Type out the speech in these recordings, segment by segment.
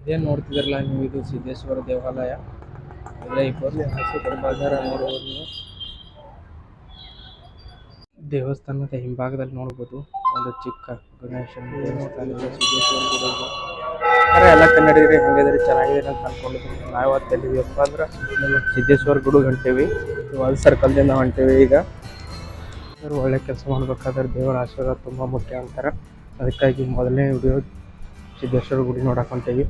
ಇದೇನು ನೋಡ್ತಿದ್ರಲ್ಲ ನೀವು, ಇದು ಸಿದ್ದೇಶ್ವರ ದೇವಾಲಯ. ಎಲ್ಲ ಇಬ್ಬರು ಬಾಜಾರ ನೋಡ್ಬೋದು ನೀವು. ದೇವಸ್ಥಾನದ ಹಿಂಭಾಗದಲ್ಲಿ ನೋಡ್ಬೋದು ಒಂದು ಚಿಕ್ಕ ಗಣೇಶನ ದೇವಸ್ಥಾನ ಇದೆ, ಸಿದ್ದೇಶ್ವರ ಗುಡಿ ಇದೆ. ಎಲ್ಲ ಕನ್ನಡಿಗರಿಗೆ ಹೆಂಗಿದ್ರೆ ಚೆನ್ನಾಗಿದೆ ಅಂತ ಅನ್ಕೊಂಡಿದ್ವಿ. ನಾವು ಇವತ್ತು ಎಲ್ಲಿದ್ದೀವಪ್ಪ ಅಂದ್ರೆ ಸಿದ್ದೇಶ್ವರ ಗುಡಿಗೆ ಹೊಂಟೇವಿ. ವಾಲ್ ಸರ್ಕಲ್ದಿಂದ ಹೊಂಟೇವಿ. ಈಗ ಒಳ್ಳೆ ಕೆಲಸ ಮಾಡ್ಬೇಕಾದ್ರೆ ದೇವರ ಆಶೀರ್ವಾದ ತುಂಬ ಮುಖ್ಯ ಅಂತಾರೆ. ಅದಕ್ಕಾಗಿ ಮೊದಲನೇ ವಿಡಿಯೋ ಸಿದ್ದೇಶ್ವರ ಗುಡಿ ನೋಡಕ್ಕೆ ಹೊಂಟೇವಿ.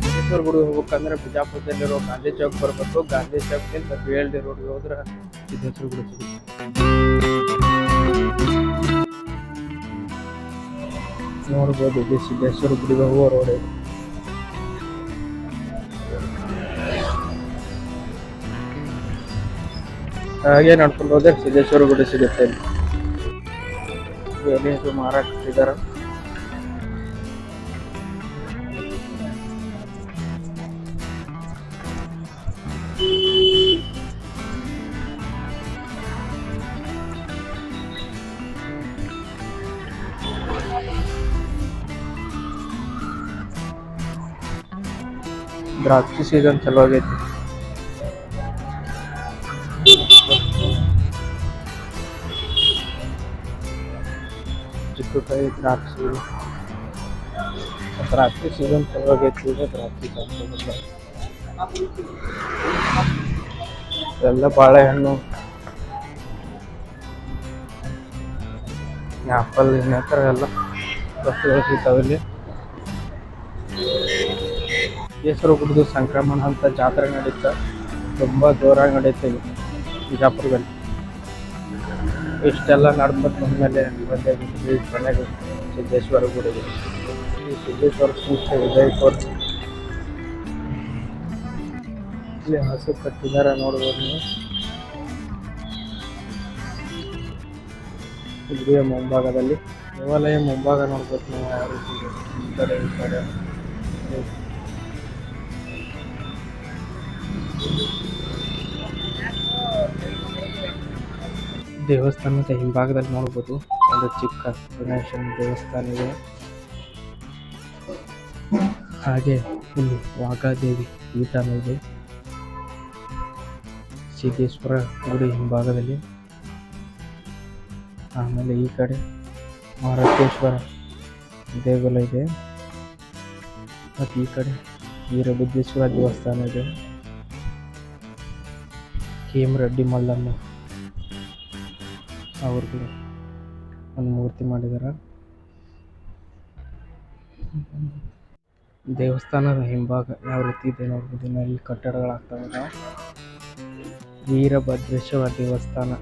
ಸಿದ್ದೇಶ್ವರ ಗುಡಿ ಹೋಗ್ಬೇಕಂದ್ರೆ ಬಿಜಾಪುರದಲ್ಲಿರೋ ಗಾಂಧಿ ಚೌಕ್ ಬರಬೇಕು. ಗಾಂಧಿ ಚೌಕ್ನಿಂದ BLD ರೋಡ್ಗೆ ಹೋದ್ರೆ ಸಿದ್ದೇಶ್ವರ ಗುಡಿ ಸಿಗುತ್ತೆ. ನೋಡ್ಬೋದು ಇಲ್ಲಿ ಸಿದ್ದೇಶ್ವರ ಗುಡಿಗೆ ಹೋಗೋ ರೋಡ್ ಇದೆ. ಹಾಗೆ ನಡ್ಕೊಂಡು ಹೋದ್ರೆ ಸಿದ್ದೇಶ್ವರ ಗುಡಿ ಸಿಗುತ್ತೆ. ಇಲ್ಲಿ ಮಾರಾಕ್ತಿದ್ದಾರೆ. ದ್ರಾಕ್ಷಿ ಸೀಸನ್ ಚಲೋ ಆಗೈತಿ. ಚಿಕ್ಕಕಾಯಿ ದ್ರಾಕ್ಷಿ ಸೀಸನ್ ಚಲೋ ಆಗೈತಿ. ಈಗ ದ್ರಾಕ್ಷಿ ಎಲ್ಲ ಬಾಳೆಹಣ್ಣು, ಆ್ಯಪಲ್, ಇನ್ನಿತರ ಎಲ್ಲ ವಸ್ತುಗಳು ಸಿಗ್ತಾವಿಲ್ಲಿ. ಸಿದ್ದೇಶ್ವರ ಗುಡಿದು ಸಂಕ್ರಮಣ ಅಂತ ಜಾತ್ರೆ ನಡೀತಾ, ತುಂಬ ಜೋರಾಗಿ ನಡೀತಾ ಇಲ್ಲಿ ಬಿಜಾಪುರದಲ್ಲಿ. ಇಷ್ಟೆಲ್ಲ ನಡ್ಕೊಂಡು ಬಂದಮೇಲೆ ಮನೆಗೆ ಸಿದ್ದೇಶ್ವರ ಗುಡಿಗೆ ಈ ಸಿದ್ದೇಶ್ವರ ಸಂಸ್ಥೆ ವಿಜಯಪುರ. ಇಲ್ಲಿ ಹಸು ಕಟ್ಟಿದ್ದಾರೆ ನೋಡ್ಬೋದು ನೀವು. ಗುಡಿಯ ಮುಂಭಾಗದಲ್ಲಿ ದೇವಾಲಯ ಮುಂಭಾಗ ನೋಡ್ಬೋದು ನೀವು ಯಾವ ರೀತಿ ಇದೆ. ಈ ಕಡೆ ದೇವಸ್ಥಾನದ ಹಿಂಭಾಗದಲ್ಲಿ ನೋಡ್ಬೋದು ಒಂದು ಚಿಕ್ಕ ಗಣೇಶನ ದೇವಸ್ಥಾನ ಇದೆ. ಹಾಗೆ ಇಲ್ಲಿ ವಾಘಾದೇವಿ ಪೀಠನೂ ಇದೆ ಸಿದ್ದೇಶ್ವರ ಗುಡಿ ಹಿಂಭಾಗದಲ್ಲಿ. ಆಮೇಲೆ ಈ ಕಡೆ ಮಹಾರಾಜೇಶ್ವರ ದೇಗುಲ ಇದೆ ಮತ್ತು ಈ ಕಡೆ ವೀರಭದ್ರೇಶ್ವರ ದೇವಸ್ಥಾನ ಇದೆ. KM ರೆಡ್ಡಿ ಮಲ್ಲಮ್ಮ ಅವ್ರದ್ದು ಒಂದು ಮೂರ್ತಿ ಮಾಡಿದ್ದಾರೆ. ದೇವಸ್ಥಾನದ ಹಿಂಭಾಗ ಯಾವ ರೀತಿ ಇದೆ ನೋಡ್ಬೋದು. ಇಲ್ಲಿ ಕಟ್ಟಡಗಳಾಗ್ತವೆ. ವೀರಭದ್ರೇಶ್ವರ ದೇವಸ್ಥಾನ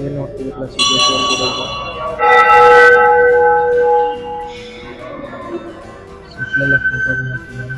ಏನು ನೋಡ್ತಿದ್ರಲ್ಲ ಸಿದ್ದೇಶ್ವರ ಗುಡಿ ಸುತ್ತಲೆಲ್ಲ ಫೋಟೋ ಮಾಡ್ತಿದ್ದಾರೆ.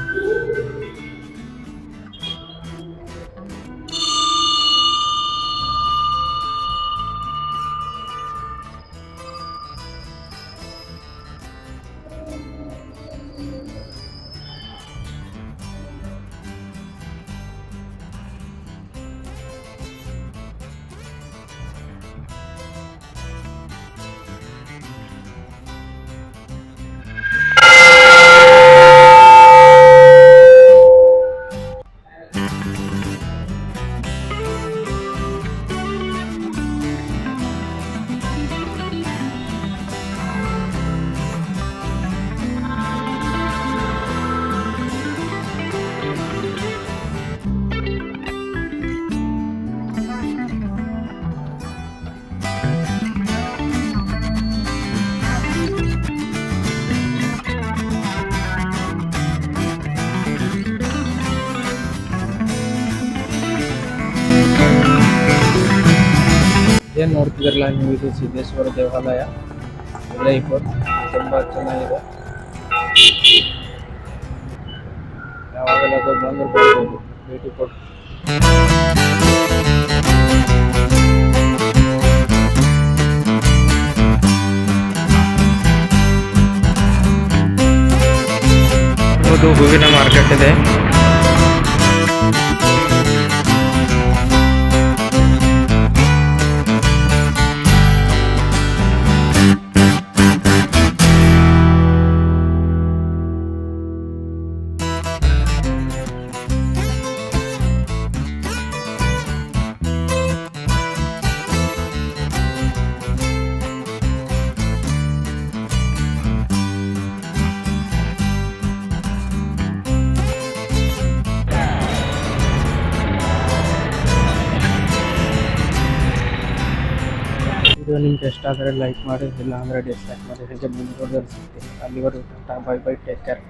ಏನು ನೋಡ್ತಿದ್ರಲ್ಲ ನೀವು, ಇದು ಸಿದ್ದೇಶ್ವರ ದೇವಾಲಯ ವಿಜಯಪುರ. ತುಂಬ ಚೆನ್ನಾಗಿದೆ. ಯಾವಾಗಲಾದರೂ ಬಂದು ಬರ್ಬೋದು, ಭೇಟಿ ಕೊಟ್ಟು. ಇದು ಹೂವಿನ ಮಾರ್ಕೆಟ್ ಇದೆ. ವಿಡಿಯೋ ನಿಮ್ಗೆ ಇಷ್ಟ ಆದರೆ ಲೈಕ್ ಮಾಡಿ, ಇಲ್ಲ ಅಂದರೆ ಡಿಸ್ಲೈಕ್ ಮಾಡಿ. ಹೀಗೆ ಮುಂದುವರೆದು ಅನಿಸುತ್ತೆ. ಅಲ್ಲಿವರೆಗೂ Tata, bye bye, take care.